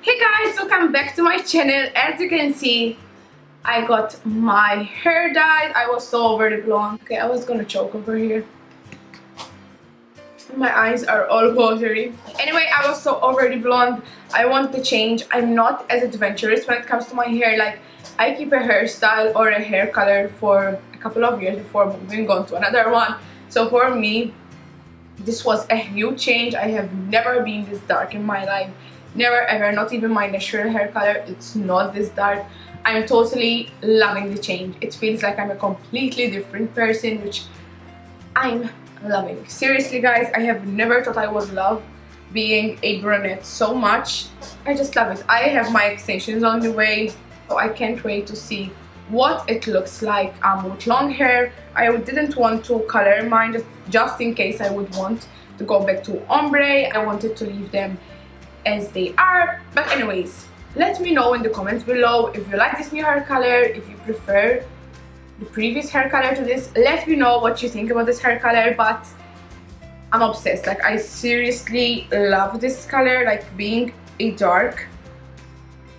Hey guys, welcome back to my channel. As you can see, I got my hair dyed. I was so overly blonde. Okay, I was gonna choke over here. My eyes are all watery. Anyway, I was so overly blonde. I want to change. I'm not as adventurous when it comes to my hair. Like, I keep a hairstyle or a hair color for a couple of years before moving on to another one. So for me, this was a huge change. I have never been this dark in my life. Never ever, not even my natural hair color. It's not this dark. I'm totally loving the change. It feels like I'm a completely different person, which I'm loving. Seriously guys, I have never thought I would love being a brunette so much. I just love it. I have my extensions on the way, so I can't wait to see what it looks like with long hair. I didn't want to color mine just in case I would want to go back to ombre. I wanted to leave them as they are. But anyways, let me know in the comments below if you like this new hair color, if you prefer the previous hair color to this. Let me know what you think about this hair color. But I'm obsessed. Like, I seriously love this color, like being a dark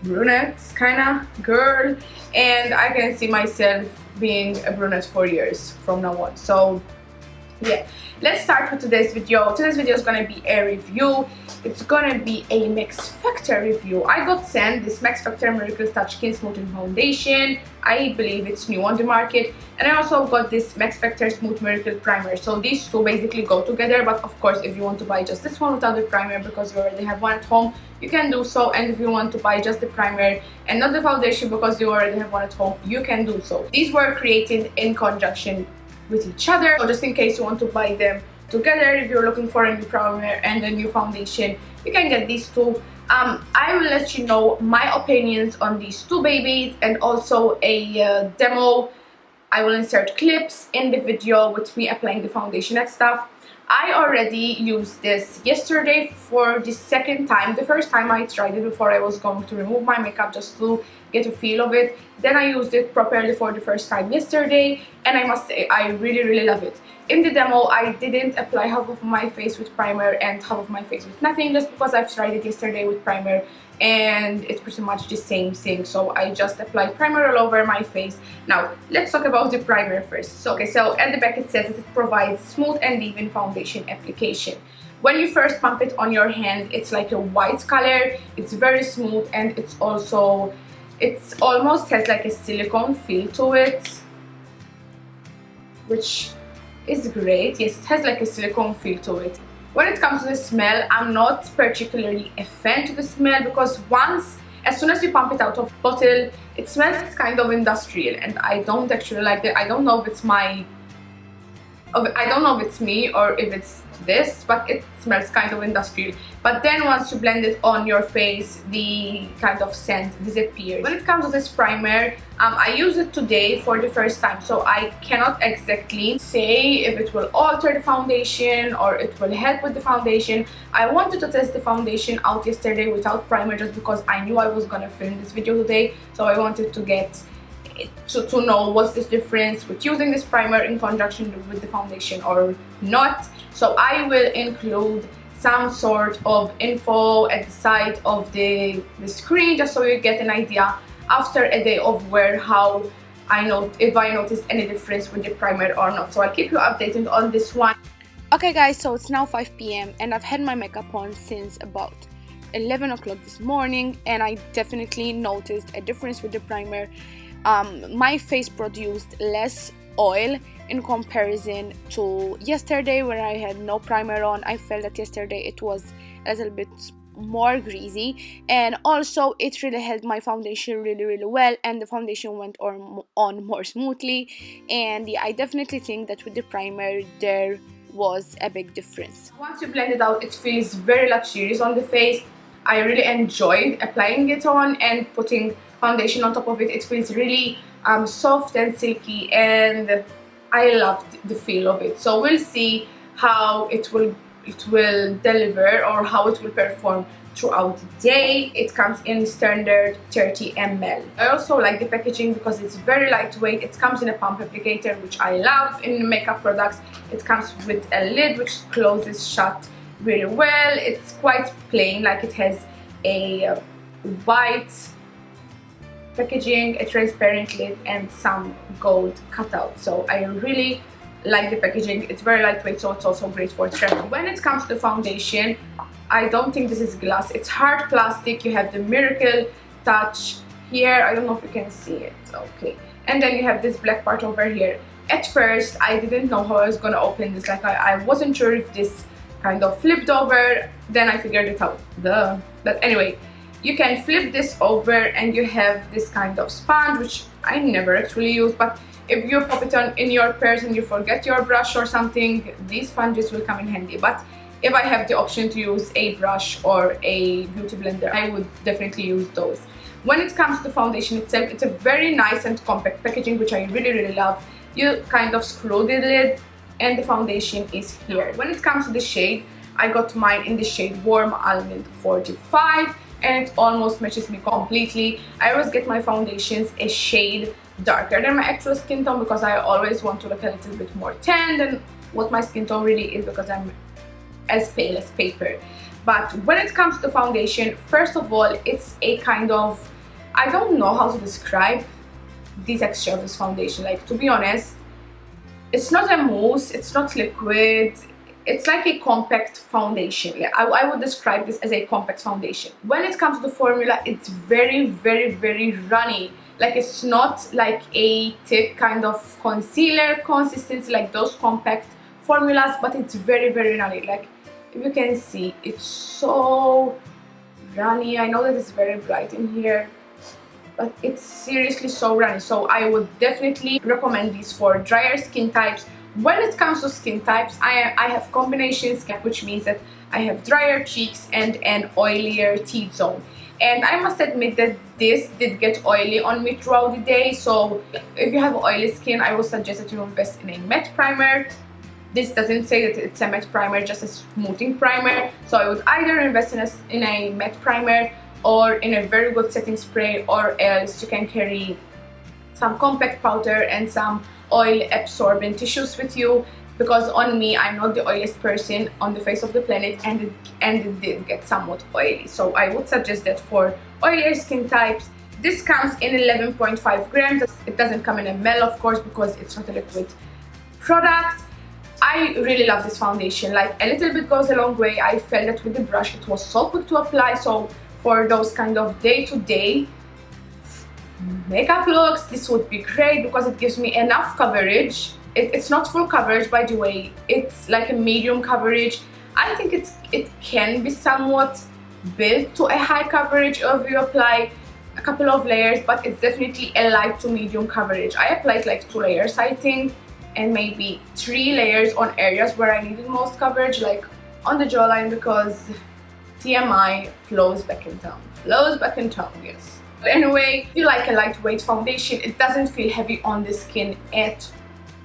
brunette kind of girl, and I can see myself being a brunette for years from now on. So yeah, let's start with today's video. Today's video is gonna be a review. It's gonna be a Max Factor review. I got sent this Max Factor Miracle Touch Skin Smoothing Foundation. I believe it's new on the market. And I also got this Max Factor Smooth Miracle Primer. So these two basically go together. But of course, if you want to buy just this one without the primer because you already have one at home, you can do so. And if you want to buy just the primer and not the foundation because you already have one at home, you can do so. These were created in conjunction with each other, so just in case you want to buy them together, if you're looking for a new primer and a new foundation, you can get these two. I will let you know my opinions on these two babies and also a demo. I will insert clips in the video with me applying the foundation and stuff. I already used this yesterday for the second time. The first time I tried it before I was going to remove my makeup just to get a feel of it. Then I used it properly for the first time yesterday, and I must say I really love it. In the demo, I didn't apply half of my face with primer and half of my face with nothing, just because I've tried it yesterday with primer and it's pretty much the same thing. So I just applied primer all over my face. Now let's talk about the primer first. So at the back it says that it provides smooth and even foundation application. When you first pump it on your hand, it's like a white color. It's very smooth, and it's almost has like a silicone feel to it, which is great. Yes, it has like a silicone feel to it. When it comes to the smell, I'm not particularly a fan to the smell, because as soon as you pump it out of bottle, it smells kind of industrial, and I don't actually like it. I don't know if it's me or if it's this, but it smells kind of industrial. But then once you blend it on your face, the kind of scent disappears. When it comes to this primer, I used it today for the first time, so I cannot exactly say if it will alter the foundation or it will help with the foundation. I wanted to test the foundation out yesterday without primer just because I knew I was gonna film this video today, so I wanted to get to know what's the difference with using this primer in conjunction with the foundation or not. So I will include some sort of info at the side of the screen, just so you get an idea after a day of wear if I noticed any difference with the primer or not. So I'll keep you updated on this one. Okay guys, so it's now 5 p.m. and I've had my makeup on since about 11 o'clock this morning, and I definitely noticed a difference with the primer. My face produced less oil in comparison to yesterday, where I had no primer on. I felt that yesterday it was a little bit more greasy, and also it really held my foundation really well, and the foundation went on more smoothly. And yeah, I definitely think that with the primer there was a big difference. Once you blend it out, it feels very luxurious on the face. I really enjoyed applying it on and putting foundation on top of it. It feels really soft and silky, and I loved the feel of it. So we'll see how it will deliver or how it will perform throughout the day. It comes in standard 30 ml. I also like the packaging because it's very lightweight. It comes in a pump applicator, which I love in makeup products. It comes with a lid which closes shut really well. It's quite plain, like it has a white packaging, a transparent lid, and some gold cutout. So I really like the packaging. It's very lightweight, so it's also great for travel. When it comes to foundation, I don't think this is glass. It's hard plastic. You have the Miracle Touch here. I don't know if you can see it. Okay. And then you have this black part over here. At first, I didn't know how I was gonna open this. Like I wasn't sure if this kind of flipped over. Then I figured it out. But anyway, you can flip this over and you have this kind of sponge, which I never actually use, but if you pop it on in your purse and you forget your brush or something, these sponges will come in handy. But if I have the option to use a brush or a beauty blender, I would definitely use those. When it comes to foundation itself, it's a very nice and compact packaging, which I really love. You kind of screw the lid and the foundation is here. When it comes to the shade, I got mine in the shade Warm Almond 45, and it almost matches me completely. I always get my foundations a shade darker than my actual skin tone because I always want to look a little bit more tan than what my skin tone really is, because I'm as pale as paper. But when it comes to foundation, first of all, it's a kind of, I don't know how to describe the texture of this foundation. Like, to be honest, it's not a mousse, it's not liquid, it's like a compact foundation. Yeah, I would describe this as a compact foundation. When it comes to the formula, it's very runny. Like, it's not like a thick kind of concealer consistency like those compact formulas, but it's very runny. Like, if you can see, it's so runny. I know that it's very bright in here, but it's seriously so runny. So I would definitely recommend these for drier skin types. When it comes to skin types, I have combination skin, which means that I have drier cheeks and an oilier T-zone. And I must admit that this did get oily on me throughout the day. So if you have oily skin, I would suggest that you invest in a matte primer. This doesn't say that it's a matte primer, just a smoothing primer. So I would either invest in a matte primer or in a very good setting spray, or else you can carry some compact powder and some oil absorbent tissues with you, because on me, I'm not the oiliest person on the face of the planet, and it did get somewhat oily. So I would suggest that for oilier skin types. This comes in 11.5 grams. It doesn't come in a ml, of course, because it's not a liquid product. I really love this foundation. Like, a little bit goes a long way. I felt that with the brush it was so quick to apply. So for those kind of day-to-day makeup looks, this would be great because it gives me enough coverage. It's not full coverage, by the way. It's like a medium coverage. I think it can be somewhat built to a high coverage if you apply a couple of layers, but it's definitely a light to medium coverage. I applied like 2 layers, I think, and maybe 3 layers on areas where I needed most coverage, like on the jawline, because TMI, flows back in town. Flows back in town, yes. Anyway, if you like a lightweight foundation, it doesn't feel heavy on the skin at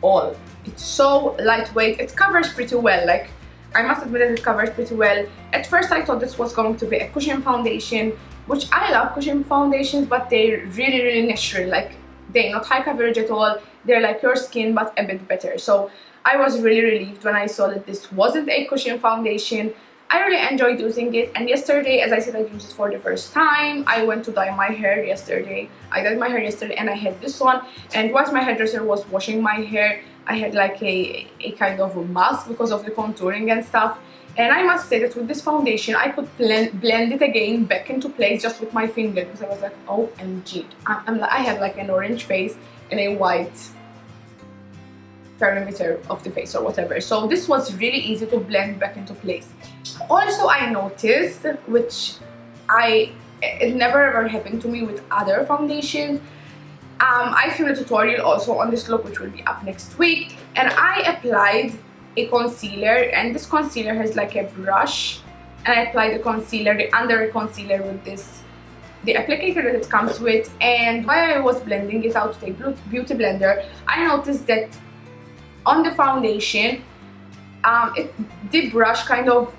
all. It's so lightweight. It covers pretty well. Like, I must admit that it covers pretty well. At first I thought this was going to be a cushion foundation, which I love cushion foundations, but they're really natural. Like, they're not high coverage at all. They're like your skin, but a bit better. So I was really relieved when I saw that this wasn't a cushion foundation. I really enjoyed using it, and yesterday, as I said, I used it for the first time. I went to dye my hair yesterday. I dyed my hair yesterday and I had this one, and whilst my hairdresser was washing my hair, I had like a kind of a mask because of the contouring and stuff. And I must say that with this foundation, I could blend it again back into place just with my finger, because I was like, OMG. I have like an orange face and a white perimeter of the face or whatever. So this was really easy to blend back into place. Also, I noticed, which it never ever happened to me with other foundations. I filmed a tutorial also on this look, which will be up next week, and I applied a concealer, and this concealer has like a brush, and I applied the concealer, the under concealer with the applicator that it comes with. And while I was blending it out with a beauty blender, I noticed that on the foundation, the brush kind of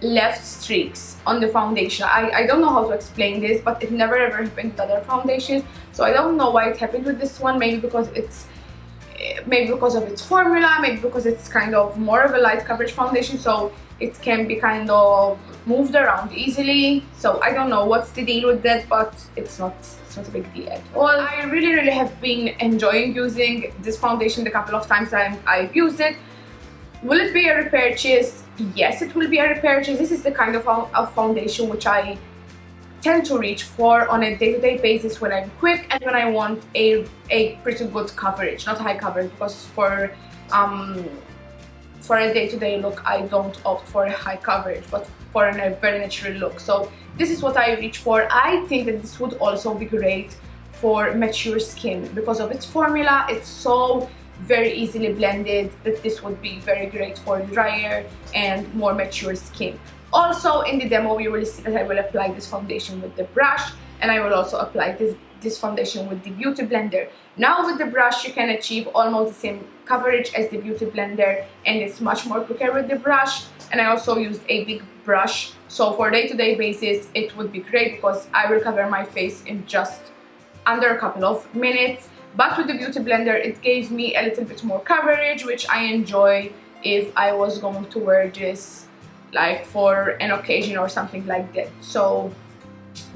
left streaks on the foundation. I don't know how to explain this, but it never ever happened with other foundations. So I don't know why it happened with this one. Maybe because of its formula, maybe because it's kind of more of a light coverage foundation, so it can be kind of moved around easily, so I don't know what's the deal with that, but it's not a big deal at all. I really have been enjoying using this foundation the couple of times that I've used it. Will it be a repurchase? Yes, it will be a repurchase. This is the kind of foundation which I tend to reach for on a day-to-day basis when I'm quick and when I want a pretty good coverage, not high coverage, because for a day-to-day look I don't opt for a high coverage, but for a very natural look. So this is what I reach for. I think that this would also be great for mature skin because of its formula. It's so very easily blended that this would be very great for drier and more mature skin. Also in the demo you will see that I will apply this foundation with the brush, and I will also apply this foundation with the beauty blender. Now with the brush you can achieve almost the same coverage as the beauty blender, and it's much more quicker with the brush. And I also used a big brush, so for day-to-day basis it would be great because I will cover my face in just under a couple of minutes. But with the beauty blender it gave me a little bit more coverage, which I enjoy if I was going to wear this like for an occasion or something like that. So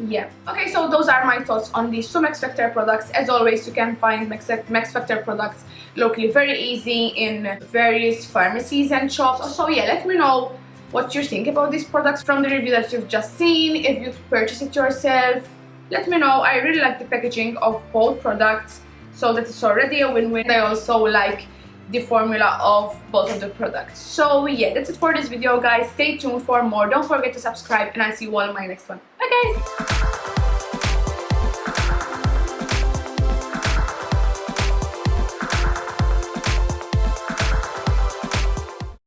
yeah. Okay, so those are my thoughts on the Max Factor products. As always, you can find Max Factor products locally very easy in various pharmacies and shops. So yeah, let me know what you think about these products from the review that you've just seen. If you purchase it yourself, let me know. I really like the packaging of both products, so that it's already a win-win. I also like the formula of both of the products. So yeah, that's it for this video, guys. Stay tuned for more. Don't forget to subscribe, and I'll see you all in my next one. Bye guys.